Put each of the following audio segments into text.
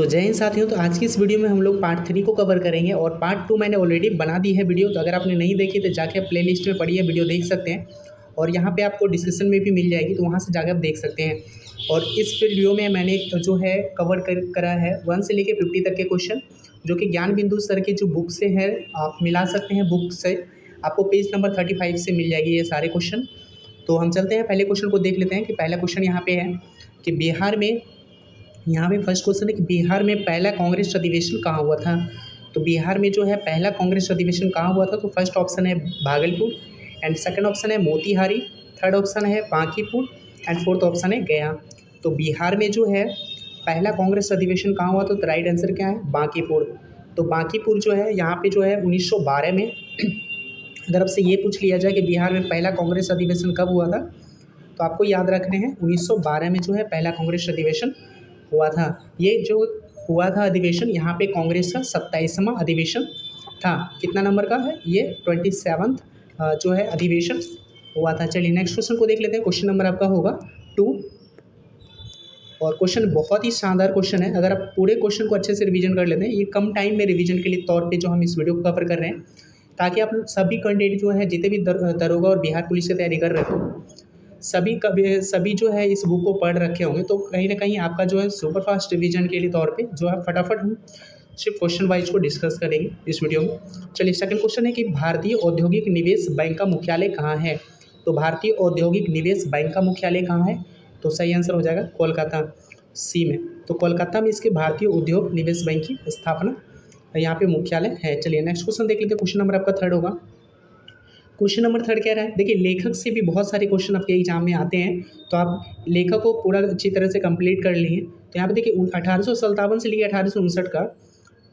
तो जय हिंद साथियों। तो आज की इस वीडियो में हम लोग पार्ट 3 को कवर करेंगे और पार्ट 2 मैंने ऑलरेडी बना दी है वीडियो। तो अगर आपने नहीं देखी तो जाके प्ले लिस्ट में पड़ी है, वीडियो देख सकते हैं और यहाँ पे आपको डिस्क्रिप्शन में भी मिल जाएगी, तो वहाँ से जाकर आप देख सकते हैं। और इस वीडियो में मैंने जो है करा है 1 से लेकर 50 तक के क्वेश्चन, जो कि ज्ञान बिंदु सर की जो बुक से है, आप मिला सकते हैं बुक से। आपको पेज नंबर 35 से मिल जाएगी ये सारे क्वेश्चन। तो हम चलते हैं, पहले क्वेश्चन को देख लेते हैं कि पहला क्वेश्चन यहाँ पे है कि बिहार में, यहाँ पे फर्स्ट क्वेश्चन है कि बिहार में पहला कांग्रेस अधिवेशन कहाँ हुआ था। तो बिहार में जो है पहला कांग्रेस अधिवेशन कहाँ हुआ था, तो फर्स्ट ऑप्शन है भागलपुर एंड सेकंड ऑप्शन है मोतिहारी, थर्ड ऑप्शन है बांकीपुर एंड फोर्थ ऑप्शन है गया। तो बिहार में जो है पहला कांग्रेस अधिवेशन कहाँ हुआ था, तो राइट आंसर क्या है, बांकीपुर। तो बांकीपुर जो है यहाँ पे जो है 1912 में अगर आपसे ये पूछ लिया जाए कि बिहार में पहला कांग्रेस अधिवेशन कब हुआ था, तो आपको याद रखने हैं 1912 में जो है पहला कांग्रेस अधिवेशन हुआ था। ये जो हुआ था अधिवेशन, यहाँ पे कांग्रेस का 27वां अधिवेशन था। कितना नंबर का है ये, 27th जो है अधिवेशन हुआ था। चलिए नेक्स्ट क्वेश्चन को देख लेते हैं। क्वेश्चन नंबर आपका होगा 2 और क्वेश्चन बहुत ही शानदार क्वेश्चन है। अगर आप पूरे क्वेश्चन को अच्छे से रिवीजन कर लेते हैं, ये कम टाइम में रिवीजन के लिए तौर पे जो हम इस वीडियो को कवर कर रहे हैं, ताकि आप सभी कैंडिडेट जो है जितने भी दरोगा और बिहार पुलिस की तैयारी कर रहे हो, सभी जो है इस बुक को पढ़ रखे होंगे, तो कहीं ना कहीं आपका जो है सुपर फास्ट रिवीजन के लिए तौर पे जो है फटाफट हम सिर्फ क्वेश्चन वाइज को डिस्कस करेंगे इस वीडियो में। चलिए सेकंड क्वेश्चन है कि भारतीय औद्योगिक निवेश बैंक का मुख्यालय कहाँ है। तो भारतीय औद्योगिक निवेश बैंक का मुख्यालय कहाँ है, तो सही आंसर हो जाएगा कोलकाता, सी में। तो कोलकाता में इसके भारतीय उद्योग निवेश बैंक की स्थापना यहाँ पे मुख्यालय है। चलिए नेक्स्ट क्वेश्चन देख लेते हैं। क्वेश्चन नंबर आपका थर्ड होगा। क्वेश्चन नंबर थर्ड कह रहा है, देखिए लेखक से भी बहुत सारे क्वेश्चन आपके एग्जाम में आते हैं, तो आप लेखक को पूरा अच्छी तरह से कंप्लीट कर लिए। तो यहाँ पे देखिए 1857 से लेकर 1859 का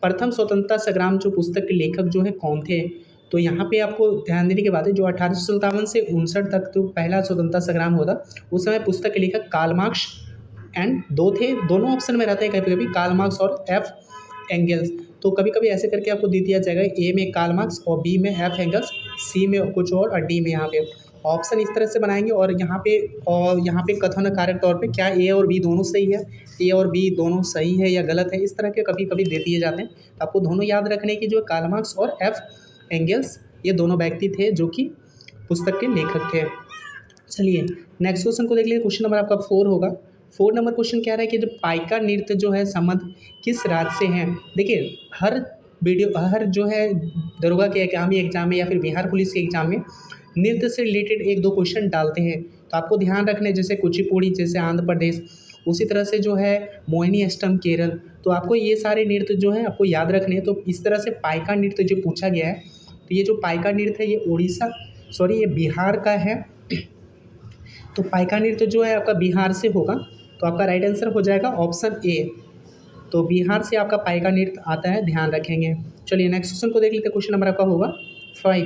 प्रथम स्वतंत्रता संग्राम जो पुस्तक के लेखक जो है कौन थे। तो यहाँ पे आपको ध्यान देने की बात है, जो 1857 से 59 तक तो पहला स्वतंत्रता संग्राम हुआ था, उस समय पुस्तक के लेखक कार्ल मार्क्स एंड दो थे, दोनों ऑप्शन में रहते हैं कभी कभी, कार्ल मार्क्स और एफ एंगल्स। तो कभी कभी ऐसे करके आपको दे दिया जाएगा, ए में कार्ल मार्क्स और बी में एफ एंगल्स, सी में कुछ और डी में। यहाँ पे ऑप्शन इस तरह से बनाएंगे और यहाँ पे कथन कारक तौर पे क्या ए और बी दोनों सही है, ए और बी दोनों सही है या गलत है, इस तरह के कभी कभी दे दिए जाते हैं। तो आपको दोनों याद रखने की, जो कार्ल मार्क्स और एफ एंगल्स ये दोनों व्यक्ति थे जो कि पुस्तक के लेखक थे। चलिए नेक्स्ट क्वेश्चन को देख लीजिए। क्वेश्चन नंबर आपका 4 होगा। 4 नंबर क्वेश्चन क्या रहा है कि जो पाइका नृत्य जो है संबंध किस राज्य से है। देखिए हर जो है दरोगा के एग्जाम में या फिर बिहार पुलिस के एग्जाम में नृत्य से रिलेटेड 1-2 क्वेश्चन डालते हैं, तो आपको ध्यान रखने, जैसे कुचिपुड़ी जैसे आंध्र प्रदेश, उसी तरह से जो है मोहिनी अष्टम केरल, तो आपको ये सारे नृत्य जो है आपको याद रखने हैं। तो इस तरह से पाइका नृत्य जो पूछा गया है, तो ये जो पाइका नृत्य है ये बिहार का है। तो पाइका नृत्य जो है आपका बिहार से होगा, तो आपका राइट आंसर हो जाएगा ऑप्शन ए। तो बिहार से आपका पाइका नृत्य आता है, ध्यान रखेंगे। चलिए नेक्स्ट क्वेश्चन को देख लेते हैं। क्वेश्चन नंबर आपका होगा 5।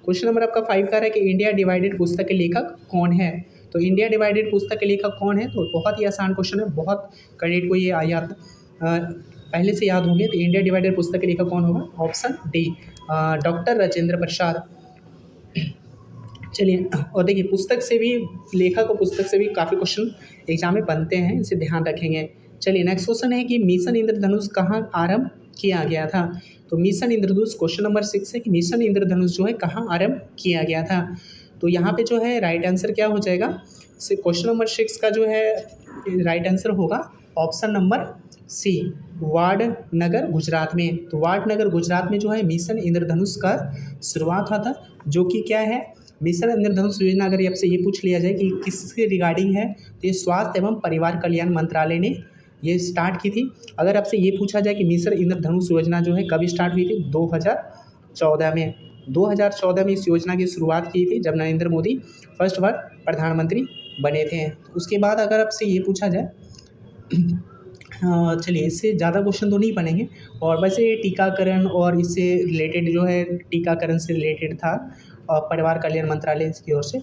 क्वेश्चन नंबर आपका 5 का है कि इंडिया डिवाइडेड पुस्तक के लेखक कौन है। तो इंडिया डिवाइडेड पुस्तक के लेखक कौन है, तो बहुत ही आसान क्वेश्चन है, बहुत कैंडिडेट को ये पहले से याद होंगे। तो इंडिया डिवाइडेड पुस्तक के लेखक कौन होगा, option D, doctor Rajendra Prasad. चलिए और देखिए लेखक और पुस्तक से भी काफ़ी क्वेश्चन एग्जाम में बनते हैं, इसे ध्यान रखेंगे। चलिए नेक्स्ट क्वेश्चन है कि मिशन इंद्रधनुष कहाँ आरंभ किया गया था। तो मिशन इंद्रधनुष क्वेश्चन नंबर 6 है कि मिशन इंद्रधनुष जो है कहाँ आरंभ किया गया था। तो यहाँ पे जो है राइट आंसर क्या हो जाएगा, क्वेश्चन नंबर 6 का जो है राइट आंसर होगा option number C, Vadnagar Gujarat में। तो वाडनगर गुजरात में जो है मिशन इंद्रधनुष का शुरुआत हुआ था, जो कि क्या है, मिशन इंद्रधनुष योजना। अगर आपसे ये पूछ लिया जाए कि किसके रिगार्डिंग है, तो ये स्वास्थ्य एवं परिवार कल्याण मंत्रालय ने ये स्टार्ट की थी। अगर आपसे ये पूछा जाए कि मिशन इंद्रधनुष योजना जो है कब स्टार्ट हुई थी, 2014 में। 2014 में इस योजना की शुरुआत की थी, जब नरेंद्र मोदी फर्स्ट बार प्रधानमंत्री बने थे। उसके बाद अगर आपसे ये पूछा जाए चलिए इससे ज़्यादा क्वेश्चन तो नहीं बनेंगे, और वैसे टीकाकरण और इससे रिलेटेड जो है टीकाकरण से रिलेटेड था और परिवार कल्याण मंत्रालय की ओर से।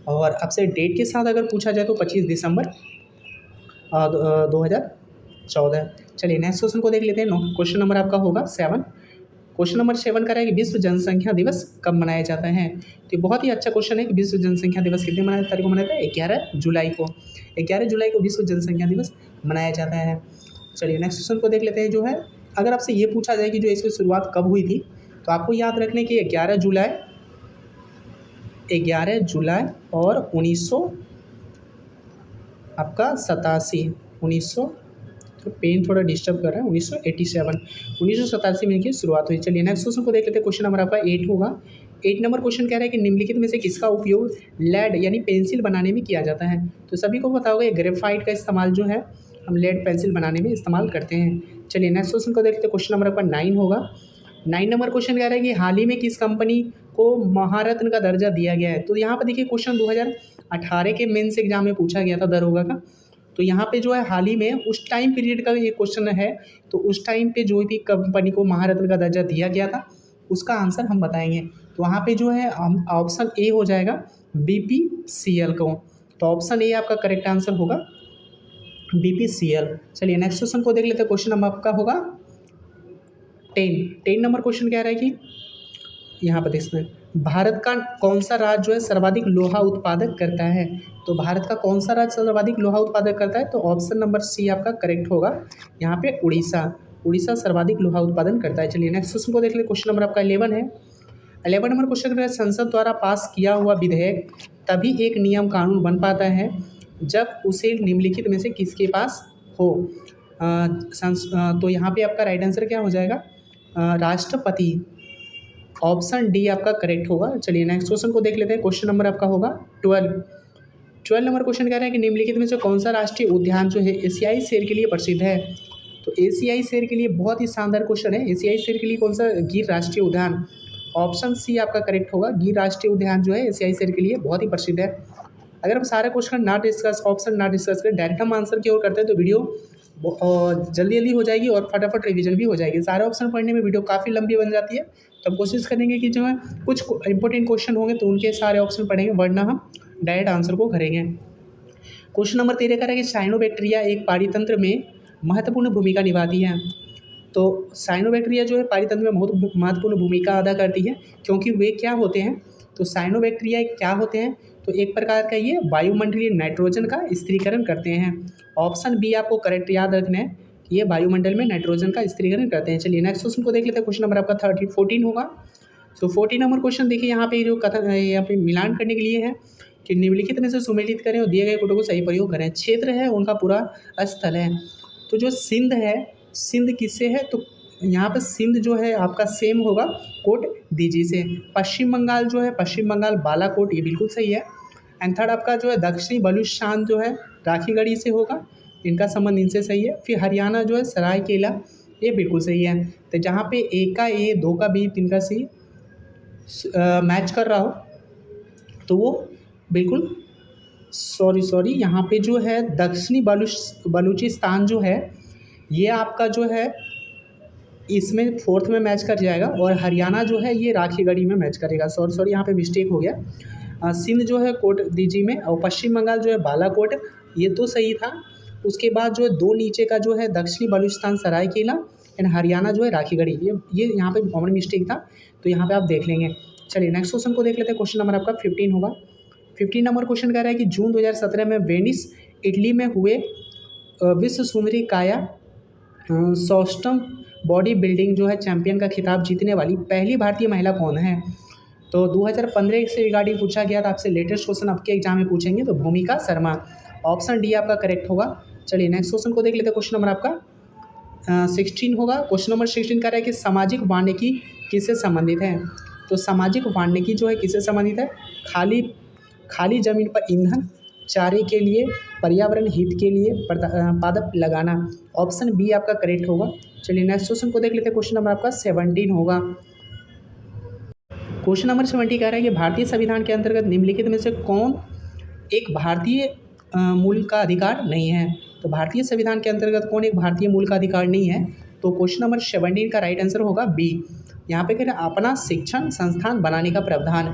और आपसे डेट के साथ अगर पूछा जाए तो 25 दिसंबर 2014। चलिए नेक्स्ट क्वेश्चन को देख लेते हैं। क्वेश्चन नंबर आपका होगा 7। क्वेश्चन नंबर 7 का है कि विश्व जनसंख्या दिवस कब मनाया जाता है। तो बहुत ही अच्छा क्वेश्चन है कि विश्व जनसंख्या दिवस कितने तारीख को मनाया जाता है, 11 जुलाई को। 11 जुलाई को विश्व जनसंख्या दिवस मनाया जाता है। चलिए नेक्स्ट क्वेश्चन को देख लेते हैं। जो है अगर आपसे ये पूछा जाए कि जो इसकी शुरुआत कब हुई थी, तो आपको याद रखने की 11 जुलाई और 1987 तो पेन थोड़ा डिस्टर्ब कर रहा है, 1987 में इनकी शुरुआत हुई। चलिए नेक्स्ट क्वेश्चन को देख लेते हैं। क्वेश्चन नंबर आपका 8 होगा। 8 नंबर क्वेश्चन कह रहा है कि निम्नलिखित में से किसका उपयोग लेड यानी पेंसिल बनाने में किया जाता है। तो सभी को पता होगा ग्रेफाइट का इस्तेमाल जो है हम लेड पेंसिल बनाने में इस्तेमाल करते हैं। चलिए नेक्स्ट क्वेश्चन को देख लेते हैं। क्वेश्चन नंबर आपका 9 होगा। 9 नंबर क्वेश्चन कह रहा है कि हाल ही में किस कंपनी को महारत्न का दर्जा दिया गया है। तो यहाँ पर देखिए क्वेश्चन 2018 के मेंस एग्जाम में पूछा गया था दरोगा का। तो यहाँ पे जो है हाल ही में उस टाइम पीरियड का ये क्वेश्चन है। तो उस टाइम पे जो भी कंपनी को महारत्न का दर्जा दिया गया था उसका आंसर हम बताएंगे। तो वहाँ पे जो है हम ऑप्शन ए हो जाएगा BPCL को। तो ऑप्शन ए आपका करेक्ट आंसर होगा BPCL। चलिए नेक्स्ट क्वेश्चन को देख लेते हैं। क्वेश्चन नंबर आपका होगा 10 नंबर क्वेश्चन कह रहा है कि यहाँ पर देखते हैं भारत का कौन सा राज्य जो है सर्वाधिक लोहा उत्पादक करता है। तो भारत का कौन सा राज्य सर्वाधिक लोहा उत्पादक करता है। तो ऑप्शन नंबर सी आपका करेक्ट होगा। यहाँ पे उड़ीसा सर्वाधिक लोहा उत्पादन करता है। चलिए नेक्स्ट क्वेश्चन को देख लेते। क्वेश्चन नंबर आपका 11 है। 11 नंबर क्वेश्चन है संसद द्वारा पास किया हुआ विधेयक तभी एक नियम कानून बन पाता है जब उसे निम्नलिखित में से किसके पास हो। तो यहाँ पे आपका राइट आंसर क्या हो जाएगा, राष्ट्रपति। ऑप्शन डी आपका करेक्ट होगा। चलिए नेक्स्ट क्वेश्चन को देख लेते हैं। क्वेश्चन नंबर आपका होगा 12 नंबर क्वेश्चन कह रहा है कि निम्नलिखित में से कौन सा राष्ट्रीय उद्यान जो है एशियाई शेर के लिए प्रसिद्ध है। तो एशियाई शेर के लिए बहुत ही शानदार क्वेश्चन है। एशियाई शेर के लिए कौन सा, गिर राष्ट्रीय उद्यान। ऑप्शन सी आपका करेक्ट होगा। गिर राष्ट्रीय उद्यान जो है एशियाई शेर के लिए बहुत ही प्रसिद्ध है। अगर हम सारे क्वेश्चन ना डिस्कस, ऑप्शन ना डिस्कस करें, डायरेक्ट हम आंसर की ओर करते हैं तो वीडियो जल्दी हो जाएगी और फटाफट रिवीजन भी हो जाएगी। सारे ऑप्शन पढ़ने में वीडियो काफ़ी लंबी बन जाती है। तो हम कोशिश करेंगे कि जो है कुछ इंपॉर्टेंट क्वेश्चन होंगे तो उनके सारे ऑप्शन पढ़ेंगे, वरना हम डायरेक्ट आंसर को करेंगे। क्वेश्चन नंबर 13 कह रहा है कि साइनोबैक्टीरिया एक पारितंत्र में महत्वपूर्ण भूमिका निभाती है। तो साइनोबैक्टीरिया जो है पारितंत्र में बहुत महत्वपूर्ण भूमिका अदा करती है, क्योंकि वे क्या होते हैं। तो साइनोबैक्टीरिया क्या होते हैं, तो एक प्रकार का ये वायुमंडलीय नाइट्रोजन का स्थिरीकरण करते हैं। ऑप्शन बी आपको करेक्ट याद रखना है, ये वायुमंडल में नाइट्रोजन का स्थिरीकरण करते हैं। चलिए नेक्स्ट क्वेश्चन को देख लेते हैं। क्वेश्चन नंबर आपका 14 होगा। तो 14 नंबर क्वेश्चन देखिए यहाँ पे जो कथन यहाँ पे मिलान करने के लिए है कि निम्नलिखित में से सुमेलित करें और दिए गए कोटों को सही प्रयोग करें। क्षेत्र है उनका पूरा स्थल है। तो जो सिंध है, सिंध किससे है, तो यहाँ पर सिंध जो है आपका सेम होगा कोट दीजिए से। पश्चिम बंगाल जो है, पश्चिम बंगाल बालाकोट, ये बिल्कुल सही है। एंड थर्ड आपका जो है दक्षिणी बलूचिस्तान जो है राखीगढ़ी से होगा, इनका संबंध इनसे सही है। फिर हरियाणा जो है सरायकेला, ये बिल्कुल सही है। तो जहाँ पे ए का ए, दो का बी, तीन का सी मैच कर रहा हो तो वो बिल्कुल सॉरी यहाँ पे जो है दक्षिणी बलूचिस्तान जो है ये आपका जो है इसमें फोर्थ में मैच कर जाएगा, और हरियाणा जो है ये राखीगढ़ी में मैच करेगा। सॉरी यहाँ पे मिस्टेक हो गया। सिंध जो है कोट दीजी में, और पश्चिम बंगाल जो है बालाकोट, ये तो सही था। उसके बाद जो है दो नीचे का जो है दक्षिणी बलूचिस्तान सरायकेला एंड हरियाणा जो है राखीगढ़ी, ये यहाँ पे कॉमन मिस्टेक था, तो यहाँ पे आप देख लेंगे। चलिए नेक्स्ट क्वेश्चन को देख लेते हैं। क्वेश्चन नंबर आपका 15 होगा। 15 नंबर क्वेश्चन कह रहा है कि जून 2017 में वेनिस इटली में हुए विश्व सुंदरी काया सौष्ठव बॉडी बिल्डिंग जो है चैंपियन का खिताब जीतने वाली पहली भारतीय महिला कौन है। तो 2015 से रिगार्डिंग पूछा गया था आपसे, लेटेस्ट क्वेश्चन आपके एग्जाम में पूछेंगे, तो भूमिका शर्मा। ऑप्शन डी आपका करेक्ट होगा। चलिए नेक्स्ट क्वेश्चन को देख लेते हैं। क्वेश्चन नंबर आपका 16 होगा। क्वेश्चन नंबर 16 कह रहा है कि सामाजिक वानिकी किससे संबंधित है। तो सामाजिक वानिकी जो है किससे संबंधित है, खाली जमीन पर ईंधन, चारे के लिए, पर्यावरण हित के लिए पादप लगाना। ऑप्शन बी आपका करेक्ट होगा। चलिए नेक्स्ट क्वेश्चन को देख लेते हैं। क्वेश्चन नंबर आपका 17 होगा। क्वेश्चन नंबर 70 कह रहा है कि भारतीय संविधान के अंतर्गत निम्नलिखित में से कौन एक भारतीय मूल का अधिकार नहीं है। तो भारतीय संविधान के अंतर्गत कौन एक भारतीय मूल का अधिकार नहीं है। तो क्वेश्चन नंबर 17 का राइट आंसर होगा बी। यहाँ पे कह रहे हैं अपना शिक्षण संस्थान बनाने का प्रावधान,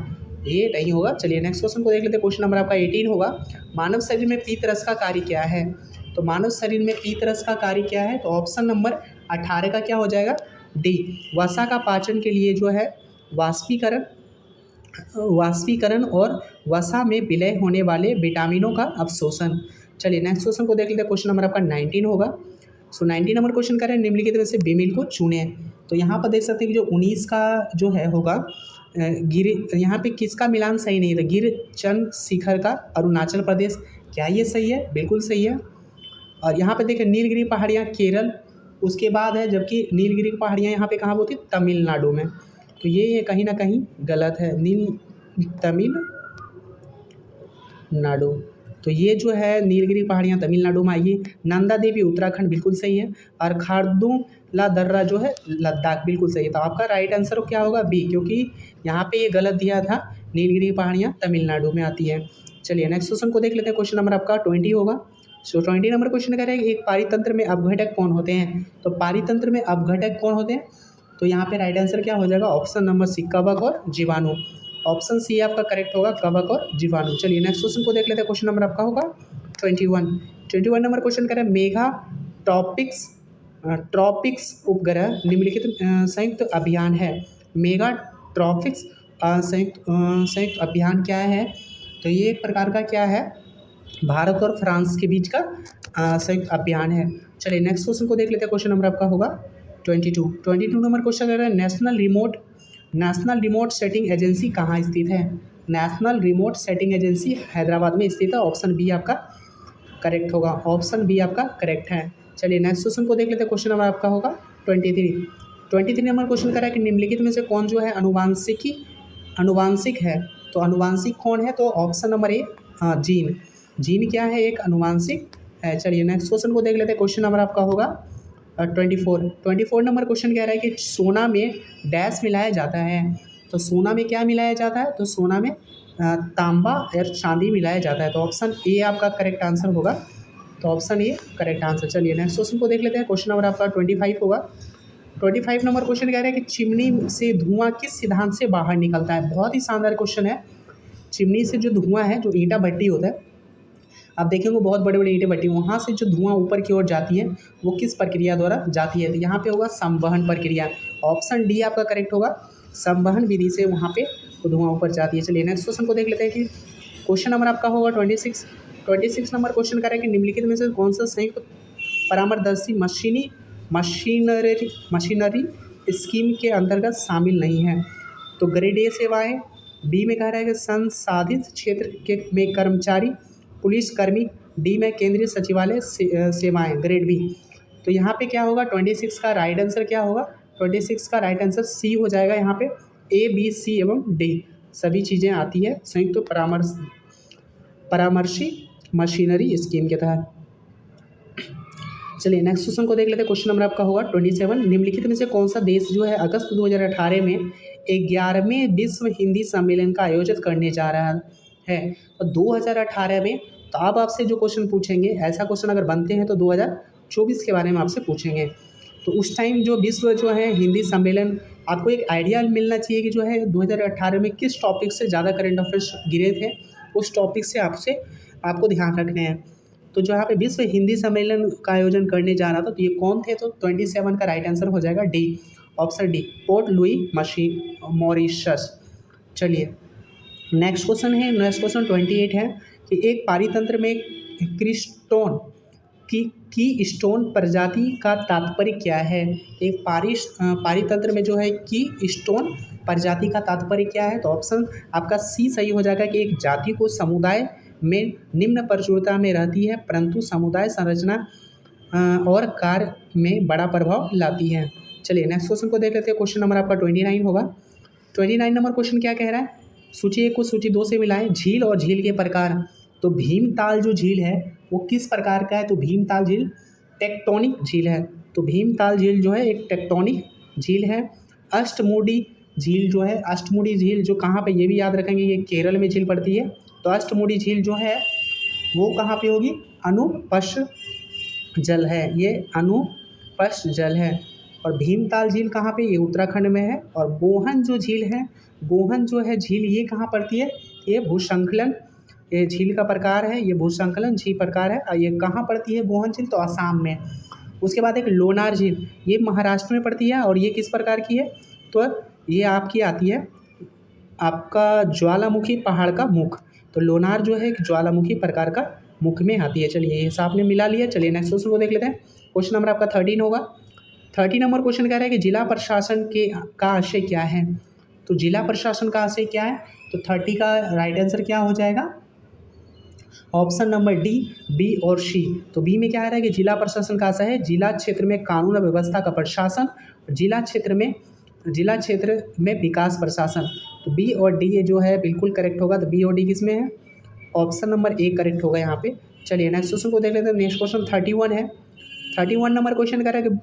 ये नहीं होगा। चलिए नेक्स्ट क्वेश्चन को देख लेते हैं। क्वेश्चन नंबर आपका 18 होगा। मानव शरीर में पीत रस का कार्य क्या है। तो मानव शरीर में पीत रस का कार्य क्या है, तो ऑप्शन नंबर 18 का क्या हो जाएगा, डी। वसा का पाचन के लिए जो है वाष्पीकरण और वसा में विलय होने वाले विटामिनों का अवशोषण। चलिए नेक्स्ट क्वेश्चन को देख लेते हैं। क्वेश्चन नंबर आपका 19 होगा। सो 90 नंबर क्वेश्चन कर रहे हैं निम्नलिखित में से बेमेल को चुने। तो यहाँ पर देख सकते हैं कि जो 19 का जो है होगा गिर, यहाँ पे किसका मिलान सही नहीं था, गिर चंद्रशिखर का अरुणाचल प्रदेश। क्या ये सही है? बिल्कुल सही है। और यहाँ पे देखें नीलगिरी पहाड़ियाँ केरल उसके बाद है, जबकि नीलगिरी की पहाड़ियाँ यहाँ पे कहाँ होती है? तमिलनाडु में। तो ये कहीं ना कहीं गलत है, तमिलनाडु। तो ये जो है नीलगिरी पहाड़ियाँ तमिलनाडु में आइए। नंदा देवी उत्तराखंड बिल्कुल सही है। और खारदुंगला दर्रा जो है लद्दाख, बिल्कुल सही है। तो आपका राइट आंसर क्या होगा? बी, क्योंकि यहाँ पे ये गलत दिया था, नीलगिरी पहाड़ियाँ तमिलनाडु में आती है। चलिए नेक्स्ट क्वेश्चन को देख लेते हैं। क्वेश्चन नंबर आपका 20 होगा। सो 20 नंबर क्वेश्चन कह रहे हैं एक पारितंत्र में अपघटक कौन होते हैं? तो पारितंत्र में अपघटक कौन होते हैं? तो यहाँ पे राइट आंसर क्या हो जाएगा? ऑप्शन नंबर सी, कवक और जीवाणु। ऑप्शन सी आपका करेक्ट होगा, कवक और जीवाणु। चलिए नेक्स्ट क्वेश्चन को देख लेते हैं। क्वेश्चन नंबर आपका होगा 21 नंबर क्वेश्चन करें मेगा ट्रॉपिक्स उपग्रह निम्नलिखित संयुक्त अभियान है। मेगा ट्रॉपिक्स संयुक्त अभियान क्या है? तो ये एक प्रकार का क्या है? भारत और फ्रांस के बीच का संयुक्त अभियान है। चलिए नेक्स्ट क्वेश्चन को देख लेते हैं। क्वेश्चन नंबर आपका होगा 22 नंबर क्वेश्चन कर रहे हैं नेशनल रिमोट सेटिंग एजेंसी कहाँ स्थित है? National remote setting agency Hyderabad में स्थित है। ऑप्शन बी आपका करेक्ट होगा, ऑप्शन बी आपका करेक्ट है। चलिए नेक्स्ट क्वेश्चन को देख लेते हैं। क्वेश्चन नंबर आपका होगा 23 नंबर क्वेश्चन कर रहा है कि निम्नलिखित में से कौन जो है अनुवांशिक है? तो अनुवांशिक कौन है? तो ऑप्शन नंबर ए जीन क्या है? एक अनुवांशिक है। चलिए नेक्स्ट क्वेश्चन को देख लेते हैं। क्वेश्चन नंबर आपका होगा 24 नंबर क्वेश्चन कह रहा है कि सोना में डैश मिलाया जाता है। तो सोना में क्या मिलाया जाता है? तो सोना में तांबा और चांदी मिलाया जाता है। तो ऑप्शन ए आपका करेक्ट आंसर होगा। तो ऑप्शन ए करेक्ट आंसर। चलिए नेक्स्ट क्वेश्चन को देख लेते हैं। क्वेश्चन नंबर आपका 25 होगा। 25 नंबर क्वेश्चन कह रहा है कि चिमनी से धुआं किस सिद्धांत से बाहर निकलता है? बहुत ही शानदार क्वेश्चन है। चिमनी से जो धुआं है, जो ईंटा भट्टी होता है, आप देखेंगे बहुत बड़े बड़े ईंटें भट्टी, वहाँ से जो धुआं ऊपर की ओर जाती है वो किस प्रक्रिया द्वारा जाती है? तो यहाँ पे होगा संवहन प्रक्रिया। ऑप्शन डी आपका करेक्ट होगा, संवहन विधि से वहाँ पे धुआं ऊपर जाती है। चलिए नेक्स्ट क्वेश्चन को देख लेते हैं कि क्वेश्चन नंबर आपका होगा 26 नंबर क्वेश्चन करें कि निम्नलिखित में से कौन सा संयुक्त परामर्शदर्शी मशीनरी स्कीम के अंतर्गत शामिल नहीं है? तो ग्रेड ए सेवाएँ, बी में कह रहा है कि संसाधित क्षेत्र में कर्मचारी पुलिस कर्मी, डी में केंद्रीय सचिवालय सेवाएं ग्रेड बी। तो यहाँ पे क्या होगा? 26 का राइट आंसर क्या होगा? 26 का राइट आंसर सी हो जाएगा। यहाँ पे ए बी सी एवं डी सभी चीज़ें आती है संयुक्त परामर्शी मशीनरी स्कीम के तहत। चलिए नेक्स्ट क्वेश्चन को देख लेते हैं। क्वेश्चन नंबर आपका होगा 27 निम्नलिखित में से कौन सा देश जो है अगस्त 2018 में 11वें विश्व हिंदी सम्मेलन का आयोजित करने जा रहा है? तो 2018 में, तो आप आपसे जो क्वेश्चन पूछेंगे, ऐसा क्वेश्चन अगर बनते हैं तो 2024 के बारे में आपसे पूछेंगे। तो उस टाइम जो विश्व जो है हिंदी सम्मेलन, आपको एक आइडिया मिलना चाहिए कि जो है 2018 में किस टॉपिक से ज़्यादा करंट अफेयर्स गिरे थे, उस टॉपिक से आपको ध्यान रखने हैं। तो जो यहाँ पे विश्व हिंदी सम्मेलन का आयोजन करने जा रहा था, तो ये कौन थे? तो 27 का राइट आंसर हो जाएगा D, option D, port Louis Mauritius. चलिए नेक्स्ट क्वेश्चन है, नेक्स्ट क्वेश्चन 28 है कि एक पारितंत्र में क्रीस्टोन की स्टोन प्रजाति का तात्पर्य क्या है? एक पारितंत्र में जो है की स्टोन प्रजाति का तात्पर्य क्या है? तो ऑप्शन आपका सी सही हो जाएगा कि एक जाति को समुदाय में निम्न प्रचुरता में रहती है, परंतु समुदाय संरचना और कार्य में बड़ा प्रभाव लाती है। चलिए नेक्स्ट क्वेश्चन को देख लेते हैं। क्वेश्चन नंबर आपका 29 होगा। 29 नंबर क्वेश्चन क्या कह रहा है? सूची 1 को सूची 2 से मिलाएं। झील और झील के प्रकार। तो भीमताल जो झील है वो किस प्रकार का है? तो भीमताल झील टेक्टोनिक झील है। तो भीमताल झील जो है एक टेक्टोनिक झील है। अष्टमुडी झील जो है, अष्टमुडी झील जो कहाँ पे, ये भी याद रखेंगे, ये केरल में झील पड़ती है। तो अष्टमुडी झील जो है वो कहाँ पे होगी? अनुपस्थ जल है, ये अनुपस्थ जल है। और भीमताल झील कहाँ पे? ये उत्तराखंड में है। और गोहन जो झील है, गोहन जो है झील, ये कहाँ पड़ती है? ये भूसंकलन, ये झील का प्रकार है, ये भूसंकलन झील प्रकार है। और ये कहाँ पड़ती है गोहन झील? तो असम में। उसके बाद एक लोनार झील, ये महाराष्ट्र में पड़ती है। और ये किस प्रकार की है? तो ये आपकी आती है आपका ज्वालामुखी पहाड़ का मुख। तो लोनार जो है एक ज्वालामुखी प्रकार का मुख में आती है। चलिए ये हिसाब ने मिला लिया। चलिए नेक्स्ट क्वेश्चन को देख लेते हैं। क्वेश्चन नंबर आपका 13 होगा। 30 नंबर क्वेश्चन कह रहा है कि जिला प्रशासन का आशय क्या है। तो जिला प्रशासन का आशय क्या है, तो 30 का राइट आंसर क्या हो जाएगा, ऑप्शन नंबर डी, बी और सी। तो बी में क्या आ रहा है कि जिला प्रशासन का आशय है जिला क्षेत्र में कानून और व्यवस्था का प्रशासन, जिला क्षेत्र में विकास प्रशासन। तो बी और डी ये जो है बिल्कुल करेक्ट होगा। तो बी और डी किस में है, ऑप्शन नंबर ए करेक्ट होगा यहाँ पे। चलिए नेक्स्ट क्वेश्चन को देख लेते हैं। नेक्स्ट क्वेश्चन 31 है। 31 नंबर क्वेश्चन कह रहा है कि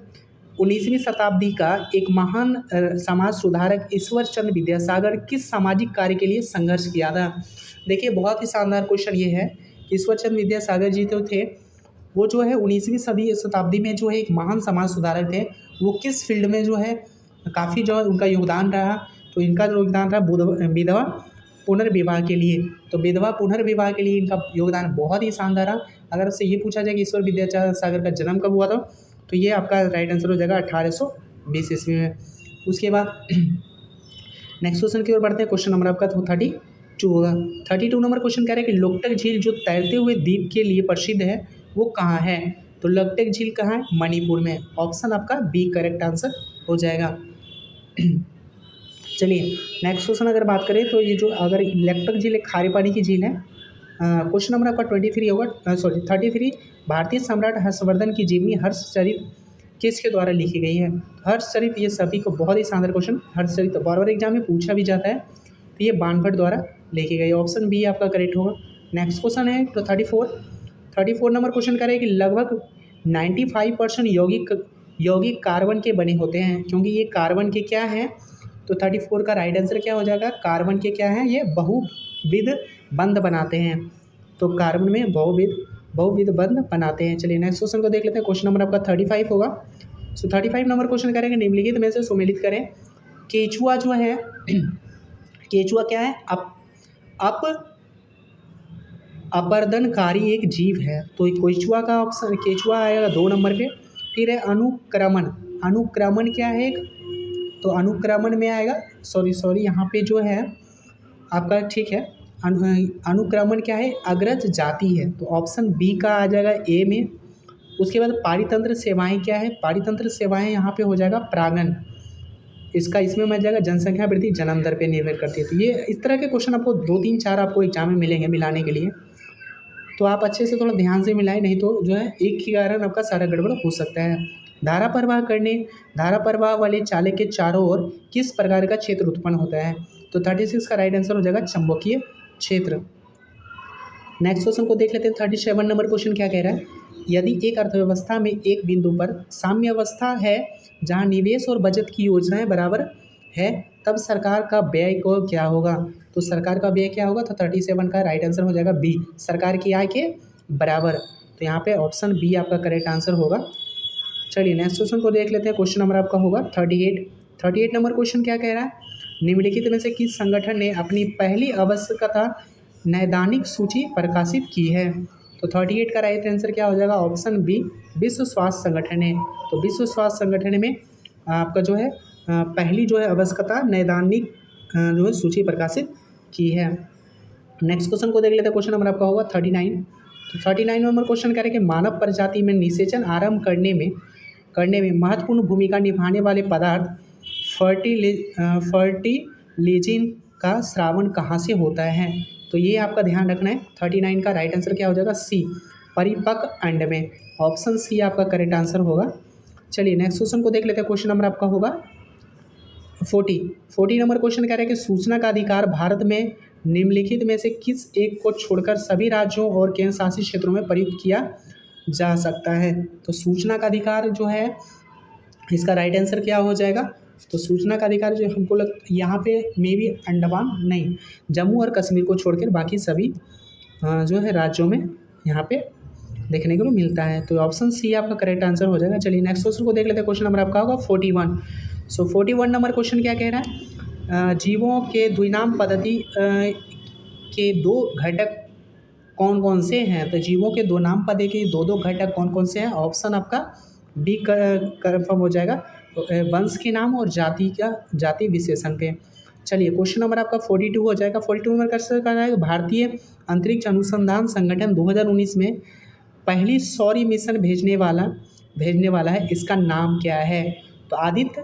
19वीं शताब्दी का एक महान समाज सुधारक ईश्वर चंद्र विद्यासागर किस सामाजिक कार्य के लिए संघर्ष किया था। देखिए बहुत ही शानदार क्वेश्चन ये है। ईश्वर चंद्र विद्यासागर जी तो थे, वो जो है 19वीं शताब्दी में जो है एक महान समाज सुधारक थे। वो किस फील्ड में जो है काफ़ी जो है उनका योगदान रहा, तो इनका जो योगदान रहा विधवा पुनर्विवाह के लिए। तो विधवा पुनर्विवाह के लिए इनका योगदान बहुत ही शानदार रहा। अगर उससे ये पूछा जाए कि ईश्वर विद्यासागर का जन्म कब हुआ था, तो ये आपका राइट आंसर हो जाएगा 1820 ईस्वी में। उसके बाद नेक्स्ट क्वेश्चन की ओर बढ़ते हैं। क्वेश्चन नंबर आपका 32 होगा। 32 नंबर क्वेश्चन कह रहा है कि लोकटक झील जो तैरते हुए द्वीप के लिए प्रसिद्ध है वो कहाँ है। तो लोकटक झील कहाँ है, मणिपुर में। ऑप्शन आपका बी करेक्ट आंसर हो जाएगा। चलिए नेक्स्ट क्वेश्चन अगर बात करें तो ये जो अगर लोकटक झील एक खारे पानी की झील है। क्वेश्चन नंबर आपका 23 होगा, 33। भारतीय सम्राट हर्षवर्धन की जीवनी हर्षचरित किसके द्वारा लिखी गई है। हर्षचरित ये सभी को बहुत ही शानदार क्वेश्चन, हर्षचरित बार बार एग्जाम में पूछा भी जाता है। तो ये बाणभट्ट द्वारा लिखी गई। ऑप्शन बी आपका करेक्ट होगा। नेक्स्ट क्वेश्चन है तो 34 नंबर क्वेश्चन करें कि लगभग 95% यौगिक कार्बन के बने होते हैं, क्योंकि ये कार्बन के क्या हैं। तो 34 का राइट आंसर क्या हो जाएगा, कार्बन के क्या हैं, ये बहुविध बंध बनाते हैं। तो कार्बन में बहुविध बंध बनाते हैं। चलिए नेक्स्ट क्वेश्चन को देख लेते हैं। क्वेश्चन नंबर आपका 35 होगा। सो 35 नंबर क्वेश्चन करेंगे निम्नलिखित में से सुमेलित करें। केचुआ जो है केचुआ क्या है, अपरदनकारी एक जीव है। तो केचुआ का ऑप्शन केचुआ आएगा 2 नंबर पे। फिर है अनुक्रमण क्या है एक, तो अनुक्रमण में आएगा सॉरी यहाँ पे जो है आपका ठीक है अनुक्रमण क्या है, अग्रज जाति है। तो ऑप्शन बी का आ जाएगा ए में। उसके बाद पारितंत्र सेवाएं क्या है, पारितंत्र सेवाएं यहाँ पे हो जाएगा प्रांगण। इसमें मिल जाएगा जनसंख्या वृद्धि जन्म दर पे निर्भर करती है। तो ये इस तरह के क्वेश्चन आपको 2 3 4 आपको एग्जाम में मिलेंगे मिलाने के लिए। तो आप अच्छे से थोड़ा ध्यान से मिलाएं, नहीं तो जो है एक के कारण आपका सारा गड़बड़ हो सकता है। धारा प्रवाह वाले चालक के चारों ओर किस प्रकार का क्षेत्र उत्पन्न होता है। तो 36 का राइट आंसर हो जाएगा चुंबकीय क्षेत्र। नेक्स्ट क्वेश्चन को देख लेते हैं। 37 नंबर क्वेश्चन क्या कह रहा है, यदि एक अर्थव्यवस्था में एक बिंदु पर साम्य अवस्था है जहां निवेश और बचत की योजनाएं बराबर है, तब सरकार का व्यय को क्या होगा। तो सरकार का व्यय क्या होगा, तो 37 का राइट आंसर हो जाएगा बी, सरकार की आय के बराबर। तो यहाँ पे ऑप्शन बी आपका करेक्ट आंसर होगा। चलिए नेक्स्ट क्वेश्चन को देख लेते हैं। क्वेश्चन नंबर आपका होगा 38 नंबर क्वेश्चन क्या कह रहा है, निम्नलिखित में से किस संगठन ने अपनी पहली आवश्यकता नैदानिक सूची प्रकाशित की है। तो 38 का राइट आंसर क्या हो जाएगा, ऑप्शन बी, विश्व स्वास्थ्य संगठन है। तो विश्व स्वास्थ्य संगठन में आपका जो है पहली जो है आवश्यकता नैदानिक जो है सूची प्रकाशित की है। नेक्स्ट क्वेश्चन को देख लेते हैं। क्वेश्चन नंबर आपका होगा 39। तो 39 नंबर क्वेश्चन कह रहे हैं कि मानव प्रजाति में निषेचन आरंभ करने में महत्वपूर्ण भूमिका निभाने वाले पदार्थ फर्टिलिजिन का स्रावन कहाँ से होता है। तो ये आपका ध्यान रखना है। 39 का राइट आंसर क्या हो जाएगा, सी, परिपक्व अंड में। ऑप्शन सी आपका करेक्ट आंसर होगा। चलिए नेक्स्ट क्वेश्चन को देख लेते हैं। क्वेश्चन नंबर आपका होगा 40 नंबर क्वेश्चन कह रहे हैं कि सूचना का अधिकार भारत में निम्नलिखित में से किस एक को छोड़कर सभी राज्यों और केंद्र शासित क्षेत्रों में प्रयुक्त किया जा सकता है। तो सूचना का अधिकार जो है इसका राइट आंसर क्या हो जाएगा, तो सूचना का अधिकार जो हमको यहाँ पे मे बी अंडमान नहीं, जम्मू और कश्मीर को छोड़कर बाकी सभी जो है राज्यों में यहाँ पे देखने को मिलता है। तो ऑप्शन सी आपका करेक्ट आंसर हो जाएगा। चलिए नेक्स्ट क्वेश्चन को देख लेते हैं। क्वेश्चन नंबर आपका होगा 41। सो 41 नंबर क्वेश्चन क्या कह रहा है, जीवों के द्विनाम पद्धति के 2 घटक कौन कौन से हैं। तो जीवों के 2 नाम पद्धति के 2 घटक कौन कौन से हैं। ऑप्शन आपका बी कन्फर्म हो जाएगा, वंश के नाम और जाति विशेषण के। चलिए क्वेश्चन नंबर आपका 42 हो जाएगा। 42 नंबर कैसे कर रहा है, भारतीय अंतरिक्ष अनुसंधान संगठन 2019 में पहली सौर मिशन भेजने वाला भेजने वाला है इसका नाम क्या है? तो आदित्य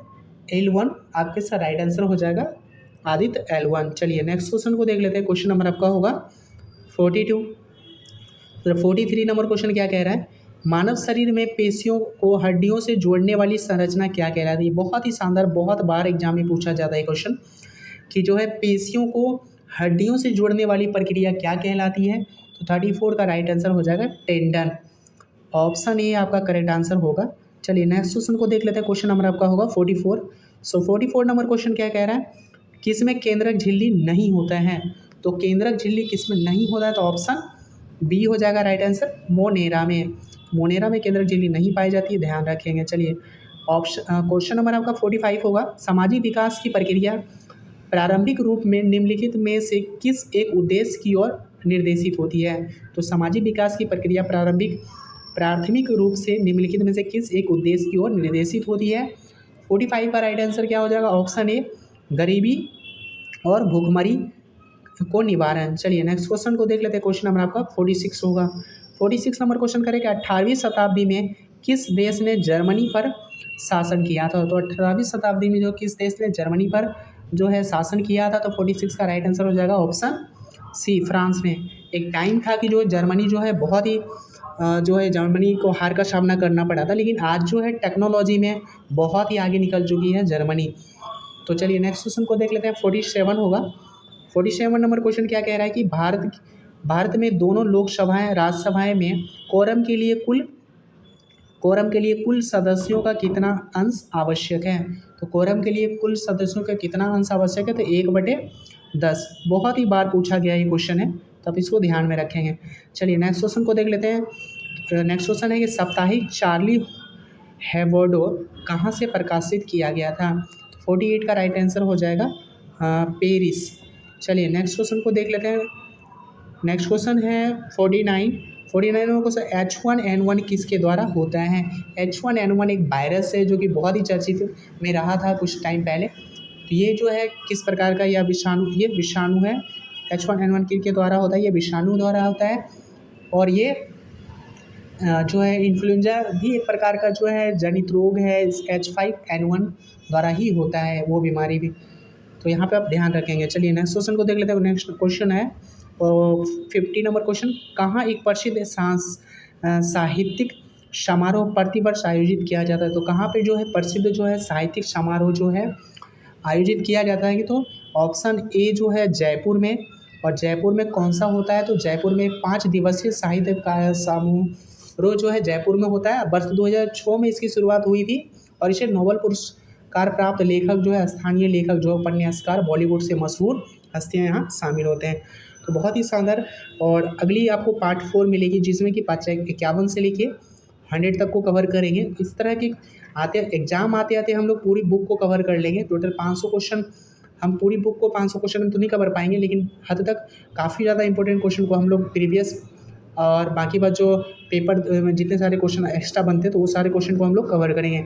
L1 आपके इसका राइट आंसर हो जाएगा, आदित्य L1। चलिए नेक्स्ट क्वेश्चन को देख लेते हैं। क्वेश्चन नंबर आपका होगा 42। तो 43 नंबर क्वेश्चन क्या कह रहा है? मानव शरीर में पेशियों को हड्डियों से जोड़ने वाली संरचना क्या कहलाती है? बहुत ही शानदार, बहुत बार एग्जाम में पूछा जाता है क्वेश्चन कि जो है पेशियों को हड्डियों से जोड़ने वाली प्रक्रिया क्या कहलाती है? तो 34 का राइट आंसर हो जाएगा टेंडन। ऑप्शन ए आपका करेक्ट आंसर होगा। चलिए नेक्स्ट क्वेश्चन को देख लेते हैं। क्वेश्चन नंबर आपका होगा 44। सो 44 नंबर क्वेश्चन क्या कह रहा है? किसमें केंद्रक झिल्ली नहीं होता है? तो केंद्रक झिल्ली किसमें नहीं होता है? तो ऑप्शन बी हो जाएगा राइट आंसर, मोनेरा में। मोनेरा में केंद्रक झिल्ली नहीं पाई जाती है, ध्यान रखेंगे। चलिए ऑप्शन क्वेश्चन नंबर आपका 45 होगा। सामाजिक विकास की प्रक्रिया प्रारंभिक रूप में निम्नलिखित में से किस एक उद्देश्य की ओर निर्देशित होती है? तो सामाजिक विकास की प्रक्रिया प्राथमिक रूप से निम्नलिखित में से किस एक उद्देश्य की ओर निर्देशित होती है? 45 का राइट आंसर क्या हो जाएगा? ऑप्शन ए, गरीबी और भूखमरी को निवारण। चलिए नेक्स्ट क्वेश्चन को देख लेते हैं। क्वेश्चन नंबर आपका 46 होगा। 46 नंबर क्वेश्चन करेंगे 18वीं शताब्दी में किस देश ने जर्मनी पर शासन किया था? तो 18वीं शताब्दी में जो किस देश ने जर्मनी पर जो है शासन किया था? तो 46 का राइट आंसर हो जाएगा ऑप्शन सी, फ्रांस ने। एक टाइम था कि जो जर्मनी जो है बहुत ही जो है जर्मनी को हार का सामना करना पड़ा था, लेकिन आज जो है टेक्नोलॉजी में बहुत ही आगे निकल चुकी है जर्मनी। तो चलिए नेक्स्ट क्वेश्चन को देख लेते हैं। 47 होगा। 47 नंबर क्वेश्चन क्या कह रहा है कि भारत में दोनों लोकसभाएं राज्यसभाएं में कोरम के लिए कुल सदस्यों का कितना अंश आवश्यक है? तो कोरम के लिए कुल सदस्यों का कितना अंश आवश्यक है? तो 1/10। बहुत ही बार पूछा गया ये क्वेश्चन है, तो आप इसको ध्यान में रखेंगे। चलिए नेक्स्ट क्वेश्चन को देख लेते हैं। नेक्स्ट क्वेश्चन है कि साप्ताहिक चार्ली हेब्डो कहाँ से प्रकाशित किया गया था? 48 का राइट आंसर हो जाएगा पेरिस। चलिए नेक्स्ट क्वेश्चन को देख लेते हैं। नेक्स्ट क्वेश्चन है 49 नंबर क्वेश्चन, H1N1 किसके द्वारा होता है? H1N1 एक वायरस है जो कि बहुत ही चर्चित में रहा था कुछ टाइम पहले। तो ये जो है किस प्रकार का यह विषाणु है। H1N1 किसके द्वारा होता है? ये विषाणु द्वारा होता है। और ये जो है इन्फ्लुएंजा भी एक प्रकार का जो है जनित रोग है, H5N1 द्वारा ही होता है वो बीमारी भी। तो यहाँ पे आप ध्यान रखेंगे। चलिए नेक्स्ट क्वेश्चन को देख लेते हैं। नेक्स्ट क्वेश्चन है 50 नंबर क्वेश्चन, कहाँ एक प्रसिद्ध साहित्यिक समारोह प्रतिवर्ष आयोजित किया जाता है? तो कहाँ पे जो है प्रसिद्ध जो है साहित्यिक समारोह जो है आयोजित किया जाता है? तो ऑप्शन ए जो है जयपुर में। और जयपुर में कौन सा होता है? तो जयपुर में 5 दिवसीय साहित्य का समारोह जो है जयपुर में होता है। वर्ष 2006 में इसकी शुरुआत हुई थी और इसे नोबेल पुरस्कार प्राप्त लेखक जो है, स्थानीय लेखक जो उपन्यासकार, बॉलीवुड से मशहूर हस्तियाँ यहाँ शामिल होते हैं। तो बहुत ही शानदार। और अगली आपको पार्ट 4 मिलेगी जिसमें कि 51 से लेके 100 तक को कवर करेंगे। इस तरह के एग्जाम आते आते हम लोग पूरी बुक को कवर कर लेंगे। टोटल 500 क्वेश्चन, हम पूरी बुक को 500 क्वेश्चन में तो नहीं कवर पाएंगे, लेकिन हद तक काफ़ी ज़्यादा इंपॉर्टेंट क्वेश्चन को हम लोग प्रीवियस और बाकी बात जो पेपर में जितने सारे क्वेश्चन एक्स्ट्रा बनते हैं तो वो सारे क्वेश्चन को हम लोग कवर करेंगे।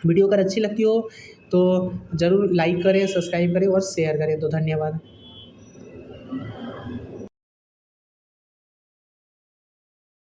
वीडियो अगर अच्छी लगती हो तो ज़रूर लाइक करें, सब्सक्राइब करें और शेयर करें। तो धन्यवाद।